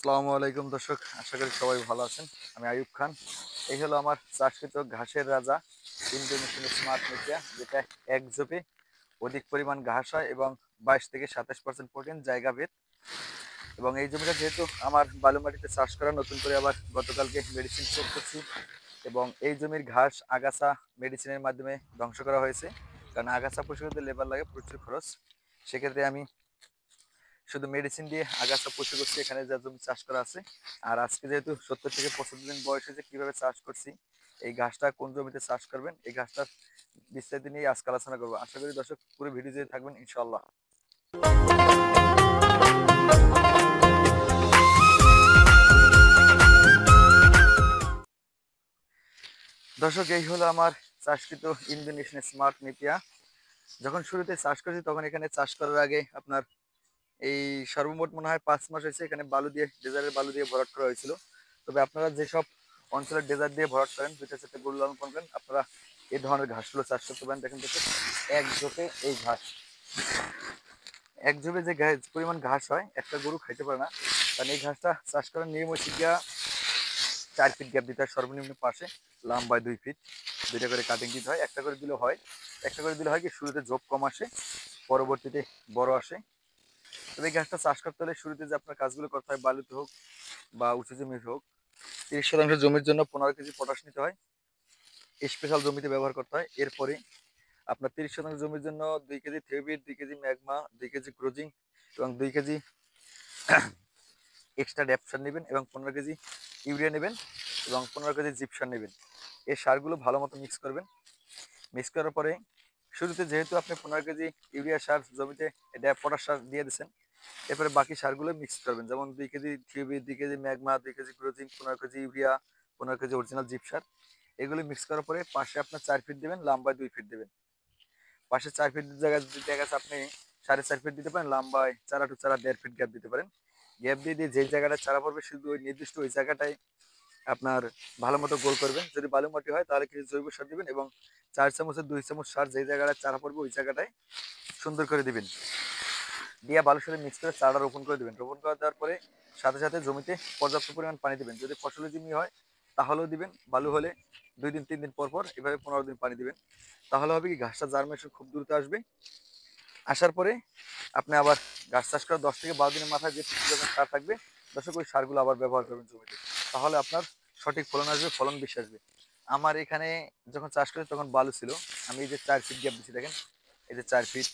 আসসালামু আলাইকুম দর্শক, আশা করি সবাই ভালো আছেন। আমি আইয়ুব খান। এই হলো আমার চাষকৃত ঘাসের রাজা ইন্দোনেশিয়ান স্মার্ট নেপিয়া, যেটা এক ঝোপে অধিক পরিমাণ ঘাস হয় এবং 22 থেকে 27% প্রোটিন জায়গা ভেদ। এবং এই জমিটা যেহেতু আমার বালু মাটিতে চাষ করা, নতুন করে আবার গতকালকে মেডিসিন প্রয়োগ করছি। এবং এই জমির ঘাস আগাছা মেডিসিনের মাধ্যমে ধ্বংস করা হয়েছে, কারণ আগাছা পরিষ্কার করতে লেবার লাগে, প্রচুর খরচ। সেক্ষেত্রে আমি শুধু মেডিসিন দিয়ে আগাছা পরিষ্কার করছি এখানে যা জমি চাষ করা আছে। আর আজকে যেহেতু 70 থেকে 75 দিন বয়স হয়েছে, কিভাবে চাষ করছি, এই ঘাসটা কোন জমিতে চাষ করবেন, এই ঘাসটার বিস্তারিত নিয়ে আজকে আলোচনা করবো। আশা করি দর্শক পুরো ভিডিও দিয়ে থাকবেন ইনশাল্লাহ। দর্শক, এই হলো আমার চাষকৃত ইন্দোনেশিয়ান স্মার্ট নেপিয়া। যখন শুরুতে চাষ করছি তখন এখানে চাষ করার আগে আপনার এই সর্বমোট মনে হয় 5 মাস হয়েছে এখানে বালু দিয়ে, ডেজারের বালু দিয়ে ভরাট করা হয়েছিল। তবে আপনারা যেসব অঞ্চলের ডেজার দিয়ে ভরাট করেন, 2টা 4টা গরু লালন পালন করেন, আপনারা এই ধরনের ঘাসগুলো চাষ করতে পারেন। দেখেন দেখুন, এক ঝোপে এই ঘাস, এক ঝোপে যে পরিমাণ ঘাস হয় একটা গরু খাইতে পারে না। কারণ এই ঘাসটা চাষ করার নিয়ম হচ্ছে গিয়া 4 ফিট গ্যাপ দিতে হয় সর্বনিম্ন পাশে, লম্বায় 2 ফিট, 2টা করে কাটিং দিতে হয়। একটা করে দিলে হয়, একটা করে দিলে হয় কি শুরুতে ঝোপ কম আসে, পরবর্তীতে বড় আসে। তবে এই গাছটা চাষ করতে হলে শুরুতে যে আপনার কাজগুলো করতে হয়, বালুতে হোক বা উঁচু জমির হোক, 30 শতাংশ জমির জন্য 15 কেজি পটাশ নিতে হয়, স্পেশাল জমিতে ব্যবহার করতে হয়। এরপরে আপনার 30 শতাংশ জমির জন্য 2 কেজি থেওবিট, 2 কেজি ম্যাগমা, 2 কেজি ক্রোজিং এবং 2 কেজি এক্সট্রা ড্যাপ সার নেবেন এবং 15 কেজি ইউরিয়া নেবেন এবং 15 কেজি জিপ সার নেবেন। এই সারগুলো ভালো মতো মিক্স করবেন। মিক্স করার পরে শুরুতে যেহেতু আপনি 15 কেজি ইউরিয়া সার জমিতে ড্যাপ পটাশ সার দিয়ে দিচ্ছেন, এরপরে বাকি সারগুলো মিক্স করবেন, যেমন 2 কেজি থিওবি, 2 কেজি ম্যাগমা, 2 কেজি ক্রোজিন, 15 কেজি ইউরিয়া, 15 কেজি অরিজিনাল জিপ সার। এগুলো মিক্স করার পরে পাশে আপনার 4 ফিট দেবেন, লম্বায় 2 ফিট দেবেন। পাশে 4 ফিট জায়গায় যদি দেখা যাচ্ছে আপনি 4.5 ফিট দিতে পারেন, লম্বায় চারা টু চারা 1.5 ফিট গ্যাপ দিতে পারেন। গ্যাপ দিয়ে দিয়ে যেই জায়গাটা চারা পড়বে শুধু ওই নির্দিষ্ট ওই জায়গাটায় আপনার ভালো মতো গোল করবেন। যদি বালু মাটি হয় তাহলে কিছু জৈব সার দিবেন এবং 4 চামচের 2 চামচ সার যেই জায়গাটায় চারা পড়বে ওই জায়গাটায় সুন্দর করে দিবেন। দিয়ে বালুর সাথে মিক্স করে চারা রোপণ করে দেবেন। রোপণ করে দেওয়ার পরে সাথে সাথে জমিতে পর্যাপ্ত পরিমাণ পানি দিবেন। যদি ফসলের জমি হয় তাহলেও দিবেন, বালু হলে 2 দিন 3 দিন পর পর, এভাবে 15 দিন পানি দিবেন। তাহলে হবে কি ঘাসটা জার্মিনেশন খুব দ্রুত আসবে। আসার পরে আপনি আবার গাছ চাষ করার 10 থেকে 12 দিনের মাথায় যে যখন সার থাকবে, দর্শক ওই সারগুলো আবার ব্যবহার করবেন জমিতে। তাহলে আপনার সঠিক ফলন আসবে, ফলন বেশি আসবে। আমার এখানে যখন চাষ করি তখন বালু ছিল। আমি এই যে 4 ফিট গ্যাপ দিচ্ছি দেখেন, এই যে 4 ফিট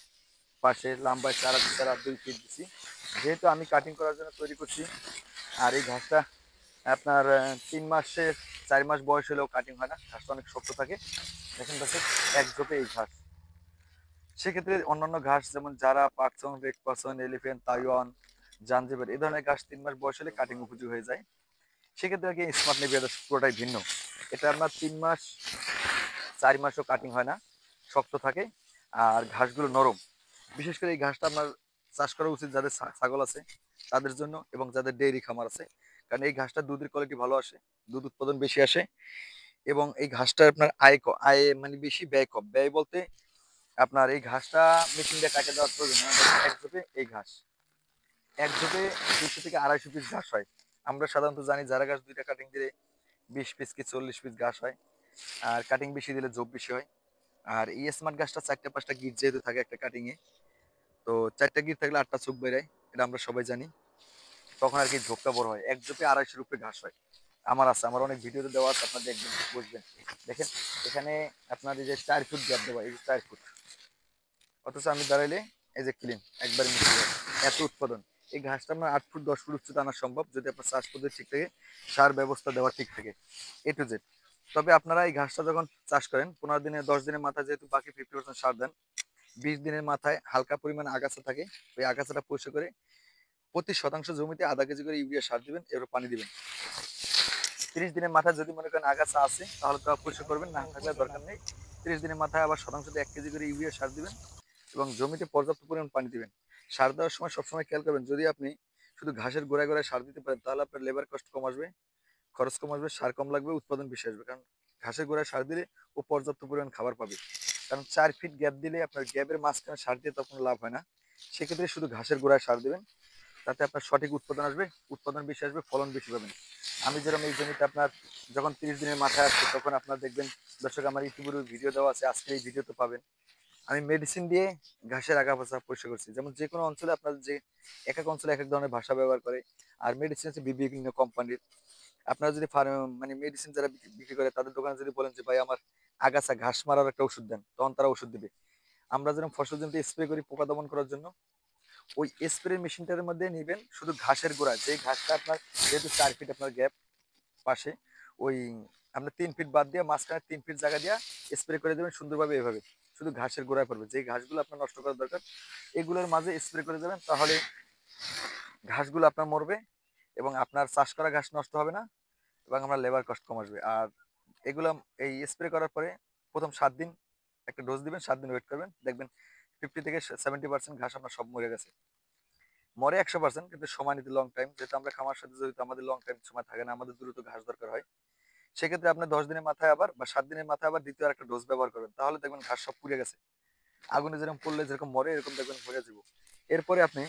পাশে লম্বায় চারা চারা 2 ফিট দিচ্ছি, যেহেতু আমি কাটিং করার জন্য তৈরি করছি। আর এই ঘাসটা আপনার 3 মাসের 4 মাস বয়স হলেও কাটিং হয় না, ঘাসটা অনেক শক্ত থাকে। দেখেন দর্শক, এক ঝোপে এই ঘাস। সেক্ষেত্রে অন্যান্য ঘাস যেমন যারা পাকচং, রেড পাসন, এলিফ্যান্ট, তাইওয়ান, জাঞ্জিবার, এই ধরনের ঘাস 3 মাস বয়স হলে কাটিং উপযোগী হয়ে যায়। সেক্ষেত্রে আর কি স্মার্ট নেপিয়ার পুরোটাই ভিন্ন। এটা আপনার 3 মাস 4 মাসও কাটিং হয় না, শক্ত থাকে আর ঘাসগুলো নরম। বিশেষ করে এই ঘাসটা আপনার চাষ করা উচিত যাদের ছাগল আছে তাদের জন্য এবং যাদের ডেইরি খামার আছে, কারণ এই ঘাসটা দুধের কোয়ালিটি ভালো আসে, দুধ উৎপাদন বেশি আসে। এবং এই ঘাসটা আপনার আয় মানে বেশি, ব্যয় কম। ব্যয় বলতে আপনার এই ঘাসটা মেশিন দিয়ে কাটে দেওয়ার প্রয়োজন হয় না। এক ঝোপে এই ঘাস, এক ঝোপে 200 থেকে 250 পিস ঘাস হয়। আমরা সাধারণত জানি যারা ঘাস 2টা কাটিং দিলে 20 পিস কি 40 পিস ঘাস হয়, আর কাটিং বেশি দিলে ঝোপ বেশি হয়। আর এই স্মার্ট গাছটা 4টা 5টা গিট যেহেতু থাকে একটা কাটিং এ, তো 4টা গিট থাকলে 8টা চোখ বেরায়, এটা আমরা সবাই জানি। তখন আর কি ঝোপটা বড় হয়। এক ঝোপে 250 উপরে ঘাস হয়। আমার আছে, আমার অনেক ভিডিওতে দেওয়া আছে, আপনার দেখবেন বুঝবেন। দেখেন এখানে আপনার এই যে 4 ফুট গ্যাপ দেওয়া, এই যে 4 ফুট, অথচ আমি দাঁড়াইলে এই যে ক্লিন একবারে মিশে যায়, এত উৎপাদন। এই ঘাসটা আপনার 8 ফুট 10 ফুট উচ্চতা আনা সম্ভব যদি আপনার চাষ পদ্ধতি ঠিক থাকে, সার ব্যবস্থা দেওয়া ঠিক থাকে, A to Z। তবে আপনারা এই ঘাসটা যখন চাষ করেন 15 দিনে 10 দিনের মাথায় যেহেতু বাকি 50% সার দেন, 20 দিনের মাথায় হালকা পরিমাণ আগাছা থাকে, ওই আগাছাটা পরিষ্কার করে প্রতি শতাংশ জমিতে আধা কেজি করে ইউরিয়া সার দিবেন, এবার পানি দিবেন। 30 দিনের মাথায় যদি মনে করেন আগাছা আছে তাহলে তো পরিষ্কার করবেন, না থাকলে দরকার নেই। 30 দিনের মাথায় আবার শতাংশতে 1 কেজি করে ইউরিয়া সার দিবেন এবং জমিতে পর্যাপ্ত পরিমাণ পানি দিবেন। সার দেওয়ার সময় সবসময় খেয়াল করবেন, যদি আপনি শুধু ঘাসের গোড়ায় গোড়ায় সার দিতে পারেন তাহলে আপনার লেবার কস্ট কম আসবে, খরচ কম আসবে, সার কম লাগবে, উৎপাদন বেশি আসবে। কারণ ঘাসের গোড়ায় সার দিলে ও পর্যাপ্ত পরিমাণ খাবার পাবে। কারণ 4 ফিট গ্যাপ দিলে আপনার গ্যাপের মাঝখানে সার দিয়ে তখন লাভ হয় না। সেক্ষেত্রে শুধু ঘাসের গোড়ায় সার দেবেন, তাতে আপনার সঠিক উৎপাদন আসবে, উৎপাদন বেশি আসবে, ফলন বেশি পাবেন। আমি যেরকম এই জমিতে আপনার যখন 30 দিনের মাথায় আসছে তখন আপনার দেখবেন দর্শক আমার ইউটিউবের ভিডিও দেওয়া আছে, আজকে এই ভিডিও তো পাবেন। আমি মেডিসিন দিয়ে ঘাসের আগাছা পরিষ্কার করছি। যেমন যে কোনো অঞ্চলে আপনার যে এক এক অঞ্চলে এক এক ধরনের ভাষা ব্যবহার করে, আর মেডিসিন হচ্ছে বিভিন্ন কোম্পানির। আপনারা যদি মানে মেডিসিন যারা বিক্রি করে তাদের দোকানে যদি বলেন যে ভাই আমার আগাছা ঘাস মারার একটা ওষুধ দেন, তখন তারা ওষুধ দিবে। আমরা যেরকম ফসল জমিতে স্প্রে করি পোকা দমন করার জন্য, ওই স্প্রে মেশিনটার মধ্যে নিবেন শুধু ঘাসের গোড়া, যে ঘাসটা আপনার যেহেতু 4 ফিট আপনার গ্যাপ পাশে, ওই আপনার 3 ফিট বাদ দিয়ে মাঝখানে 3 ফিট জায়গা দিয়ে স্প্রে করে দেবেন সুন্দরভাবে। এভাবে শুধু ঘাসের গোড়ায় পড়বে, যে ঘাসগুলো আপনার নষ্ট করার দরকার এগুলোর মাঝে স্প্রে করে দেবেন, তাহলে ঘাসগুলো আপনার মরবে এবং আপনার চাষ করা ঘাস নষ্ট হবে না, এবং আমরা লেবার কস্ট কম আসবে। আর এগুলো এই স্প্রে করার পরে প্রথম 7 দিন একটা ডোজ দিবেন, 7 দিন ওয়েট করবেন, দেখবেন 50 থেকে 70% ঘাস আপনার সব মরে গেছে। মরে 100%, কিন্তু সময় নিতে লং টাইম, যেহেতু আমরা খামার সাথে জড়িত আমাদের লং টাইম সময় থাকে না, আমাদের দ্রুত ঘাস দরকার হয়। সেক্ষেত্রে আপনি 10 দিনের মাথায় আবার বা 7 দিনের মাথায় আবার দ্বিতীয় একটা ডোজ ব্যবহার করবেন, তাহলে দেখবেন ঘাস সব পুড়ে গেছে। আগুনে যেরকম পড়লে যেরকম মরে এরকম দেখবেন মরে যাবো। এরপরে আপনি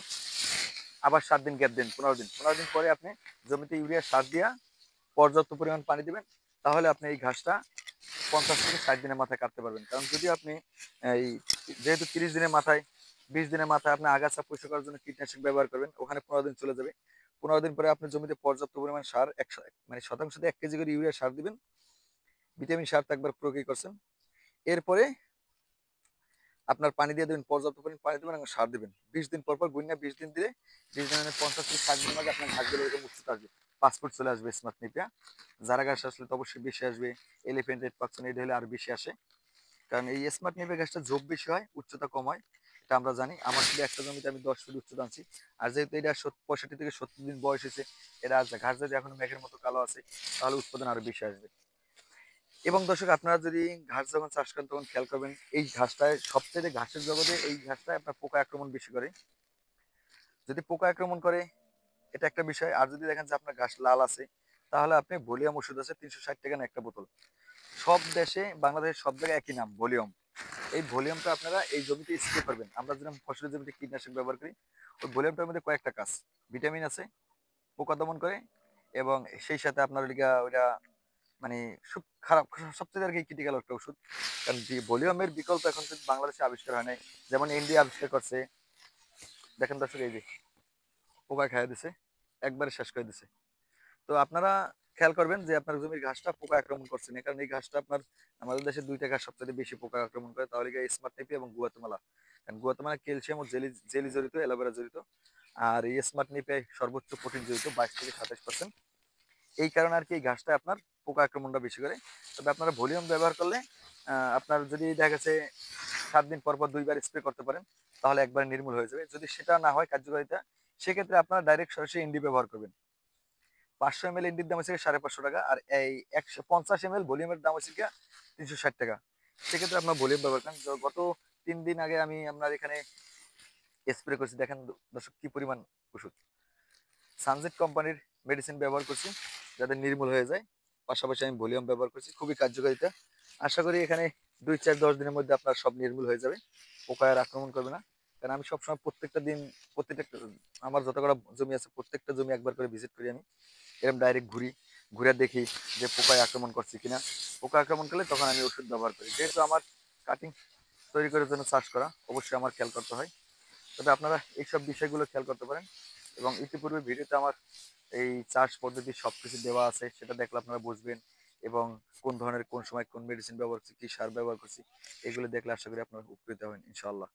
আবার 7 দিন গ্যাপ দিন, 15 দিন পরে আপনি জমিতে ইউরিয়া সার দিয়া পর্যাপ্ত পরিমাণ পানি দিবেন, তাহলে আপনি এই ঘাসটা 50 থেকে 60 দিনের মাথায় কাটতে পারবেন। কারণ যদি আপনি এই যেহেতু 30 দিনের মাথায় 20 দিনের মাথায় আপনি আগাছা পরিষ্কার করার জন্য কীটনাশক ব্যবহার করবেন, ওখানে 15 দিন চলে যাবে। 15 দিন পরে আপনি জমিতে পর্যাপ্ত পরিমাণ সার মানে শতাংশতে 1 কেজি করে ইউরিয়া সার দিবেন। ভিটামিন সার তো একবার প্রয়োগই করছেন। এরপরে আপনার পানি দিয়ে দেবেন, পর্যাপ্ত পরিমাণ পানি দেবেন এবং সার দিবেন। 20 দিন পর পর গুণনা 20 দিন দিলে 20 দিন মানে 50 থেকে 60 দিনের মাঝে আপনার ঘাসগুলো এরকম উচ্চতা আসবে, 5 ফুট চলে আসবে স্মার্ট নিপিয়া। যারা ঘাস আসলে তো অবশ্যই বেশি আসবে। এলিফেন্ট রেড পাচ্ছেন এটা হলে আরো বেশি আসে, কারণ এই স্মার্ট নিপিয়া ঘাসটা ঝোপ বেশি হয়, উচ্চতা কম হয়, এটা আমরা জানি। আমার শুধু একটা জমিতে আমি 10 ফুট উচ্চতা আনছি। আর যেহেতু এটা 65 থেকে 70 দিন বয়স হয়েছে, এটা ঘাস যদি এখন মেঘের মতো কালো আছে, তাহলে উৎপাদন আরো বেশি আসবে। এবং দর্শক আপনারা যদি ঘাস যখন চাষ করেন তখন খেয়াল করবেন এই ঘাসটায় সবচেয়ে ঘাসের জগতে এই ঘাসটায় আপনার পোকা আক্রমণ বেশি করে। যদি পোকা আক্রমণ করে এটা একটা বিষয়। আর যদি দেখেন যে আপনার ঘাস লাল আছে, তাহলে আপনি ভলিউম ওষুধ আছে 360 টাকা না একটা বোতল। সব দেশে বাংলাদেশের সব জায়গায় একই নাম ভলিউম। এই ভলিউমটা আপনারা এই জমিতে স্প্রে করবেন। আমরা যেরকম ফসলের জমিতে কীটনাশক ব্যবহার করি, ওই ভলিউমটার মধ্যে কয়েকটা কাজ। ভিটামিন আছে, পোকা দমন করে, এবং সেই সাথে আপনার ওইটা মানে খুব খারাপ, সবচেয়ে আর কি ক্রিটিক্যাল একটা ওষুধ। কারণ যে ভলিউমের বিকল্প এখন কিন্তু বাংলাদেশে আবিষ্কার হয় নাই। যেমন ইন্ডিয়া আবিষ্কার করছে, দেখেন দর্শক এই যে পোকা খাইয়ে দিছে, একবারে শেষ করে দিছে। তো আপনারা খেয়াল করবেন যে আপনার জমির ঘাসটা পোকা আক্রমণ করছে না, কারণ এই ঘাসটা আপনার আমাদের দেশে 2টা ঘাস সবচেয়ে বেশি পোকা আক্রমণ করে, তাহলে স্মার্ট নেপি এবং গুয়াতেমালা। কারণ গুয়াতেমালা ক্যালসিয়াম ও জেলি জেলি জড়িত, অ্যালোভেরা জড়িত। আর এই স্মার্ট নেপে সর্বোচ্চ প্রোটিন জড়িত 22 থেকে 27%। এই কারণে আর কি এই ঘাসটা আপনার পোকা আক্রমণটা বেশি করে। তবে আপনারা ভলিউম ব্যবহার করলে আপনার যদি দেখা গেছে 7 দিন পর পর 2বার স্প্রে করতে পারেন, তাহলে একবার নির্মূল হয়ে যাবে। যদি সেটা না হয় কার্যকারিতা, সেক্ষেত্রে আপনারা ডাইরেক্ট সরাসরি এনডি ব্যবহার করবেন। 500 ml এনডির দাম হচ্ছে 550 টাকা, আর এই 150 ml ভলিউমের দাম হচ্ছে 360 টাকা। সেক্ষেত্রে আপনার ভলিউম ব্যবহার করেন। তো গত 3 দিন আগে আমি আপনার এখানে স্প্রে করছি, দেখেন দর্শক কি পরিমাণ ওষুধ। সানজেট কোম্পানির মেডিসিন ব্যবহার করছি যাতে নির্মূল হয়ে যায়। পাশাপাশি আমি ভলিউম ব্যবহার করছি, খুবই কার্যকারিতা। আশা করি এখানে 2, 4, 10 দিনের মধ্যে আপনার সব নির্মূল হয়ে যাবে, পোকা আর আক্রমণ করবে না। কারণ আমি সবসময় প্রত্যেকটা দিন প্রত্যেকটা আমার যত কটা জমি আছে প্রত্যেকটা জমি একবার করে ভিজিট করি আমি। এরকম ডাইরেক্ট ঘুরি, ঘুরে দেখি যে পোকায় আক্রমণ করছে কিনা। পোকা আক্রমণ করলে তখন আমি ওষুধ ব্যবহার করি। যেহেতু আমার কাটিং তৈরি করার জন্য চাষ করা, অবশ্যই আমার খেয়াল করতে হয়। তবে আপনারা এইসব বিষয়গুলো খেয়াল করতে পারেন। এবং ইতিপূর্বে ভিডিওতে আমার এই চাষ পদ্ধতি সবকিছু দেওয়া আছে, সেটা দেখলে আপনারা বুঝবেন। এবং কোন ধরনের কোন সময় কোন মেডিসিন ব্যবহার করছি, কি সার ব্যবহার করছি, এগুলো দেখলে আশা করি আপনারা উপকৃত হবেন ইনশাআল্লাহ।